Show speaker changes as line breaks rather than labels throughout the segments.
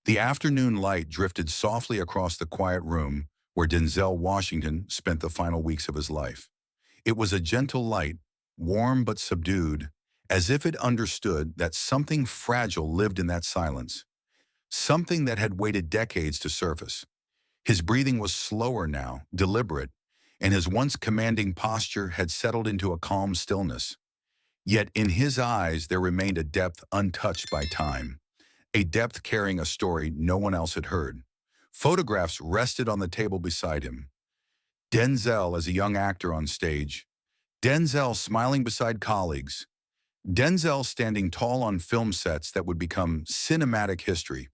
The afternoon light drifted softly across the quiet room where Denzel Washington spent the final weeks of his life. It was a gentle light, warm but subdued, as if it understood that something fragile lived in that silence, something that had waited decades to surface. His breathing was slower now, deliberate, and his once commanding posture had settled into a calm stillness. Yet in his eyes there remained a depth untouched by time, a depth carrying a story no one else had heard. Photographs rested on the table beside him. Denzel as a young actor on stage, Denzel smiling beside colleagues, Denzel standing tall on film sets that would become cinematic history.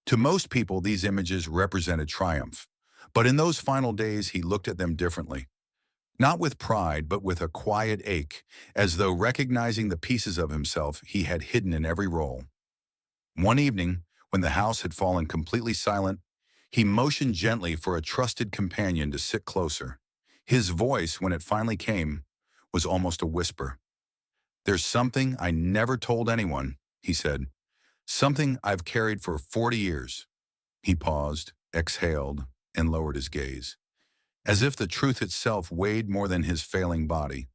To most people, these images represented triumph. But in those final days, he looked at them differently. Not with pride, but with a quiet ache, as though recognizing the pieces of himself he had hidden in every role. One evening, when the house had fallen completely silent, he motioned gently for a trusted companion to sit closer. His voice, when it finally came, was almost a whisper. "There's something I never told anyone," he said. "Something I've carried for 40 years." He paused, exhaled, and lowered his gaze, as if the truth itself weighed more than his failing body.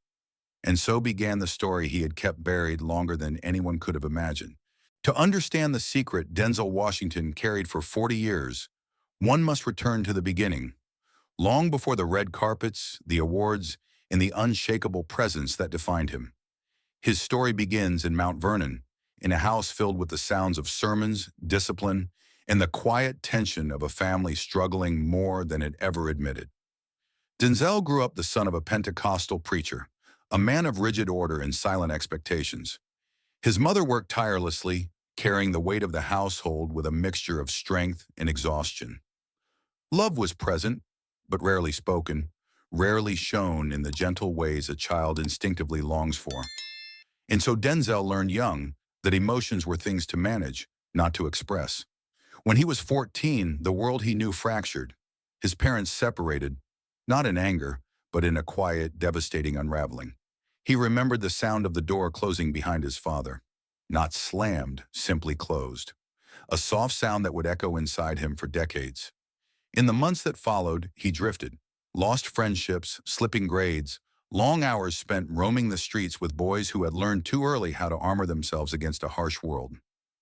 And so began the story he had kept buried longer than anyone could have imagined. To understand the secret Denzel Washington carried for 40 years, one must return to the beginning, long before the red carpets, the awards, and the unshakable presence that defined him. His story begins in Mount Vernon, in a house filled with the sounds of sermons, discipline, and the quiet tension of a family struggling more than it ever admitted. Denzel grew up the son of a Pentecostal preacher, a man of rigid order and silent expectations. His mother worked tirelessly, carrying the weight of the household with a mixture of strength and exhaustion. Love was present, but rarely spoken, rarely shown in the gentle ways a child instinctively longs for. And so Denzel learned young that emotions were things to manage, not to express. When he was 14, the world he knew fractured. His parents separated, not in anger, but in a quiet, devastating unraveling. He remembered the sound of the door closing behind his father. Not slammed, simply closed. A soft sound that would echo inside him for decades. In the months that followed, he drifted. Lost friendships, slipping grades, long hours spent roaming the streets with boys who had learned too early how to armor themselves against a harsh world.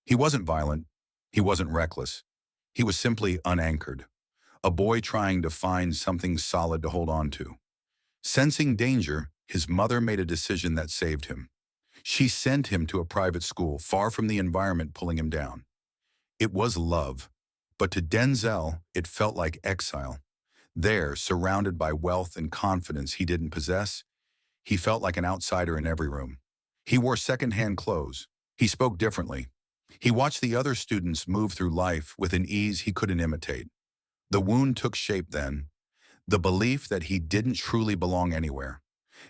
He wasn't violent. He wasn't reckless. He was simply unanchored. A boy trying to find something solid to hold on to. Sensing danger, his mother made a decision that saved him. She sent him to a private school, far from the environment pulling him down. It was love, but to Denzel, it felt like exile. There, surrounded by wealth and confidence he didn't possess, he felt like an outsider in every room. He wore second-hand clothes. He spoke differently. He watched the other students move through life with an ease he couldn't imitate. The wound took shape then, the belief that he didn't truly belong anywhere.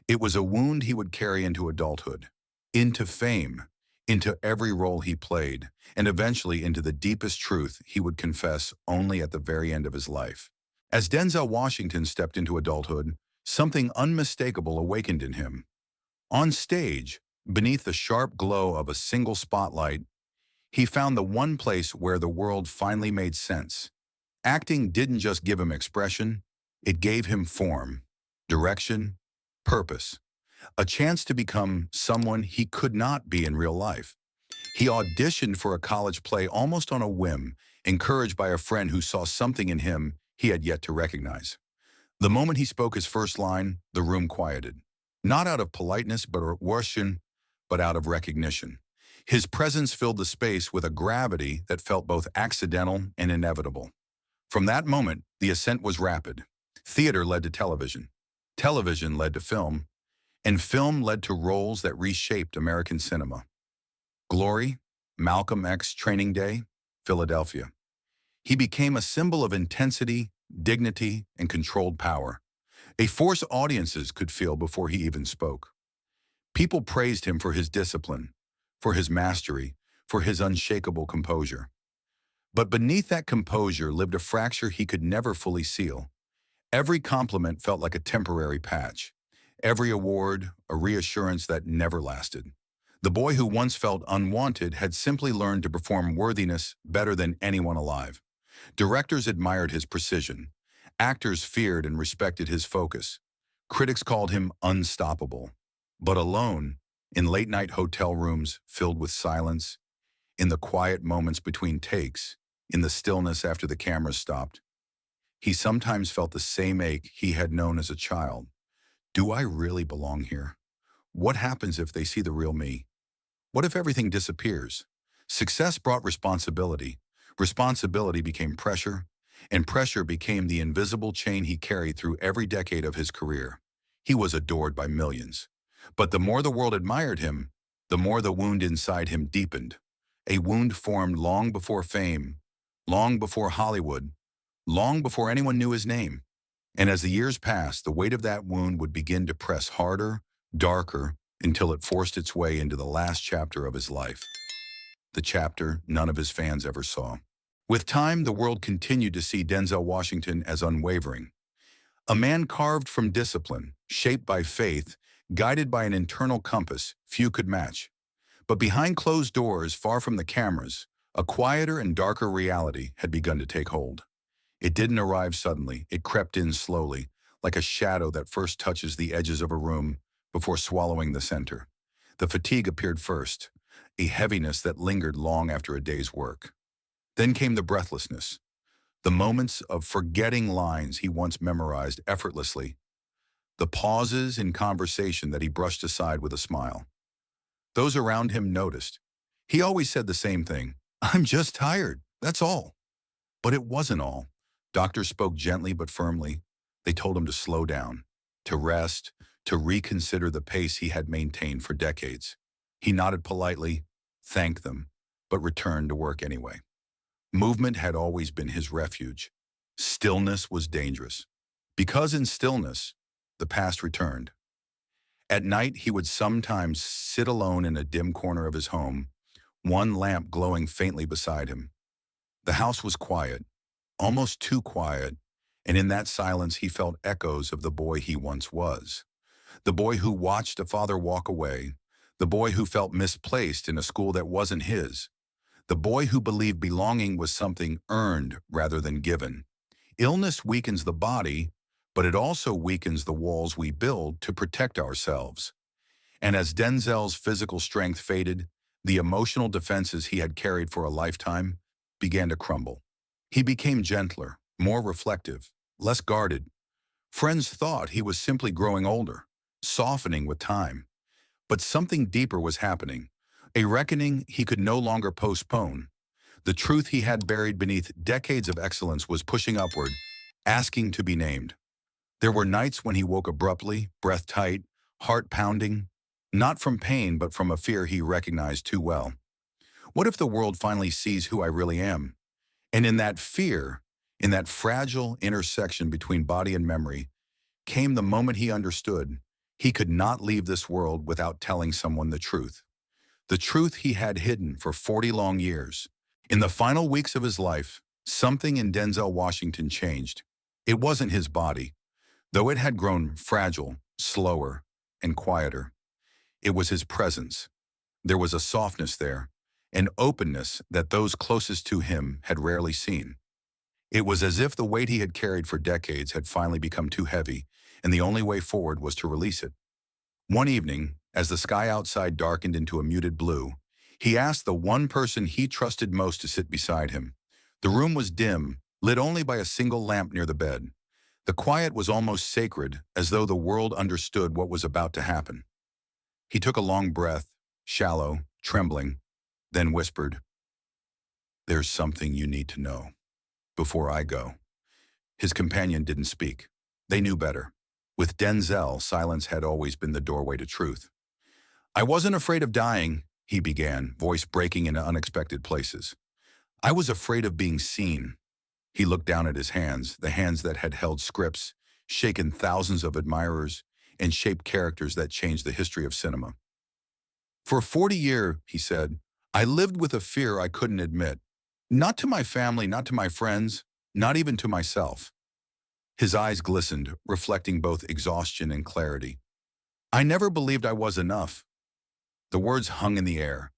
It was a wound he would carry into adulthood, into fame, into every role he played, and eventually into the deepest truth he would confess only at the very end of his life. As Denzel Washington stepped into adulthood, something unmistakable awakened in him. On stage, beneath the sharp glow of a single spotlight, he found the one place where the world finally made sense. Acting didn't just give him expression, it gave him form, direction, purpose, a chance to become someone he could not be in real life. He auditioned for a college play almost on a whim, encouraged by a friend who saw something in him he had yet to recognize. The moment he spoke his first line, the room quieted. Not out of politeness but worship, but out of recognition. His presence filled the space with a gravity that felt both accidental and inevitable. From that moment, the ascent was rapid. Theater led to television. Television led to film. And film led to roles that reshaped American cinema. Glory, Malcolm X Training Day, Philadelphia. He became a symbol of intensity, dignity, and controlled power, a force audiences could feel before he even spoke. People praised him for his discipline, for his mastery, for his unshakable composure. But beneath that composure lived a fracture he could never fully seal. Every compliment felt like a temporary patch. Every award, a reassurance that never lasted. The boy who once felt unwanted had simply learned to perform worthiness better than anyone alive. Directors admired his precision. Actors feared and respected his focus. Critics called him unstoppable. But alone, in late-night hotel rooms filled with silence, in the quiet moments between takes, in the stillness after the cameras stopped, he sometimes felt the same ache he had known as a child. Do I really belong here? What happens if they see the real me? What if everything disappears? Success brought responsibility. Responsibility became pressure, and pressure became the invisible chain he carried through every decade of his career. He was adored by millions. But the more the world admired him, the more the wound inside him deepened. A wound formed long before fame, long before Hollywood, long before anyone knew his name. And as the years passed, the weight of that wound would begin to press harder, darker, until it forced its way into the last chapter of his life, the chapter none of his fans ever saw. With time, the world continued to see Denzel Washington as unwavering. A man carved from discipline, shaped by faith, guided by an internal compass few could match. But behind closed doors, far from the cameras, a quieter and darker reality had begun to take hold. It didn't arrive suddenly. It crept in slowly, like a shadow that first touches the edges of a room before swallowing the center. The fatigue appeared first, a heaviness that lingered long after a day's work. Then came the breathlessness, the moments of forgetting lines he once memorized effortlessly, the pauses in conversation that he brushed aside with a smile. Those around him noticed. He always said the same thing, "I'm just tired, that's all." But it wasn't all. Doctors spoke gently but firmly. They told him to slow down, to rest, to reconsider the pace he had maintained for decades. He nodded politely, thanked them, but returned to work anyway. Movement had always been his refuge. Stillness was dangerous. Because in stillness, the past returned. At night, he would sometimes sit alone in a dim corner of his home, one lamp glowing faintly beside him. The house was quiet, almost too quiet, and in that silence he felt echoes of the boy he once was. The boy who watched a father walk away, the boy who felt misplaced in a school that wasn't his, the boy who believed belonging was something earned rather than given. Illness weakens the body, but it also weakens the walls we build to protect ourselves. And as Denzel's physical strength faded, the emotional defenses he had carried for a lifetime began to crumble. He became gentler, more reflective, less guarded. Friends thought he was simply growing older, softening with time. But something deeper was happening, a reckoning he could no longer postpone. The truth he had buried beneath decades of excellence was pushing upward, asking to be named. There were nights when he woke abruptly, breath tight, heart pounding, not from pain but from a fear he recognized too well. What if the world finally sees who I really am? And in that fear, in that fragile intersection between body and memory, came the moment he understood he could not leave this world without telling someone the truth he had hidden for 40 long years. In the final weeks of his life, something in Denzel Washington changed. It wasn't his body, though it had grown fragile, slower, and quieter. It was his presence. There was a softness there, an openness that those closest to him had rarely seen. It was as if the weight he had carried for decades had finally become too heavy, and the only way forward was to release it. One evening, as the sky outside darkened into a muted blue, he asked the one person he trusted most to sit beside him. The room was dim, lit only by a single lamp near the bed. The quiet was almost sacred, as though the world understood what was about to happen. He took a long breath, shallow, trembling, then whispered, "There's something you need to know before I go." His companion didn't speak. They knew better. With Denzel, silence had always been the doorway to truth. "I wasn't afraid of dying," he began, voice breaking into unexpected places. "I was afraid of being seen." He looked down at his hands, the hands that had held scripts, shaken thousands of admirers, and shaped characters that changed the history of cinema. "For 40 years," he said, "I lived with a fear I couldn't admit. Not to my family, not to my friends, not even to myself." His eyes glistened, reflecting both exhaustion and clarity. "I never believed I was enough. The words hung in the air,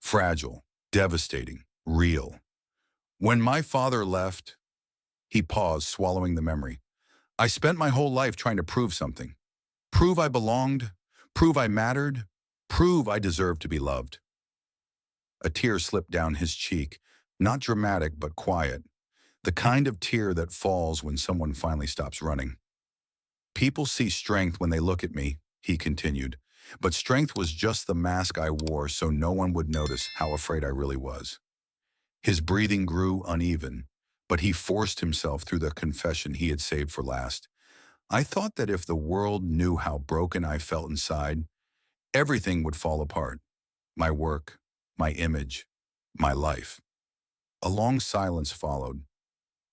fragile, devastating, real. When my father left, he paused, swallowing the memory. I spent my whole life trying to prove something. Prove I belonged, prove I mattered, prove I deserved to be loved. A tear slipped down his cheek, not dramatic but quiet, the kind of tear that falls when someone finally stops running. People see strength when they look at me, he continued, but strength was just the mask I wore so no one would notice how afraid I really was. His breathing grew uneven, but he forced himself through the confession he had saved for last. I thought that if the world knew how broken I felt inside, everything would fall apart. My work, my image, my life. A long silence followed,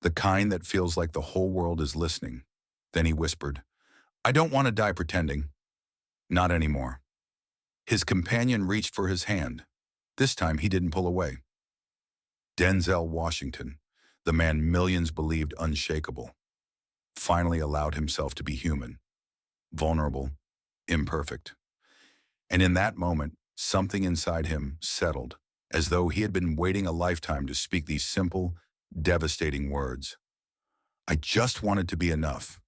the kind that feels like the whole world is listening. Then he whispered, I don't want to die pretending. Not anymore. His companion reached for his hand. This time he didn't pull away. Denzel Washington, the man millions believed unshakable, finally allowed himself to be human, vulnerable, imperfect. And in that moment, something inside him settled, as though he had been waiting a lifetime to speak these simple, devastating words. I just wanted to be enough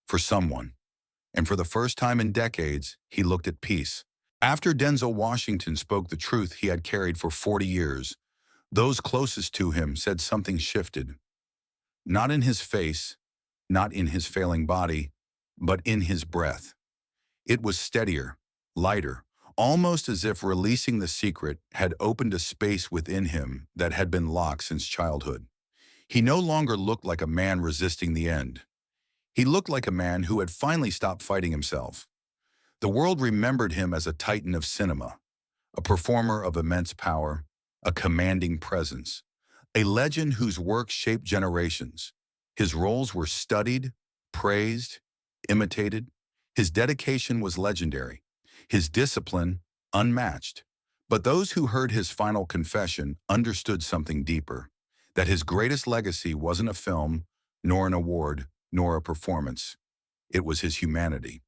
for someone. And for the first time in decades, he looked at peace. After Denzel Washington spoke the truth he had carried for 40 years, those closest to him said something shifted. Not in his face, not in his failing body, but in his breath. It was steadier, lighter, almost as if releasing the secret had opened a space within him that had been locked since childhood. He no longer looked like a man resisting the end. He looked like a man who had finally stopped fighting himself. The world remembered him as a titan of cinema, a performer of immense power, a commanding presence, a legend whose work shaped generations. His roles were studied, praised, imitated. His dedication was legendary, his discipline unmatched. But those who heard his final confession understood something deeper, that his greatest legacy wasn't a film, nor an award, nor a performance. It was his humanity.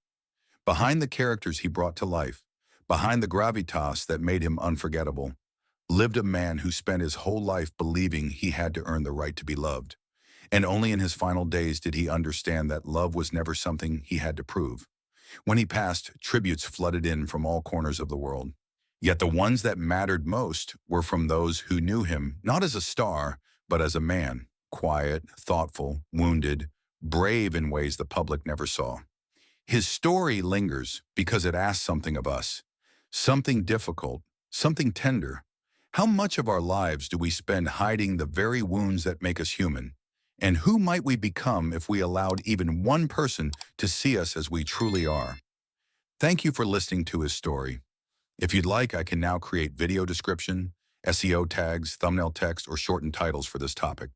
Behind the characters he brought to life, behind the gravitas that made him unforgettable, lived a man who spent his whole life believing he had to earn the right to be loved. And only in his final days did he understand that love was never something he had to prove. When he passed, tributes flooded in from all corners of the world. Yet the ones that mattered most were from those who knew him not as a star, but as a man, quiet, thoughtful, wounded, brave in ways the public never saw. His story lingers because it asks something of us, something difficult, something tender. How much of our lives do we spend hiding the very wounds that make us human? And who might we become if we allowed even one person to see us as we truly are? Thank you for listening to his story. If you'd like, I can now create video description, SEO tags, thumbnail text, or shortened titles for this topic.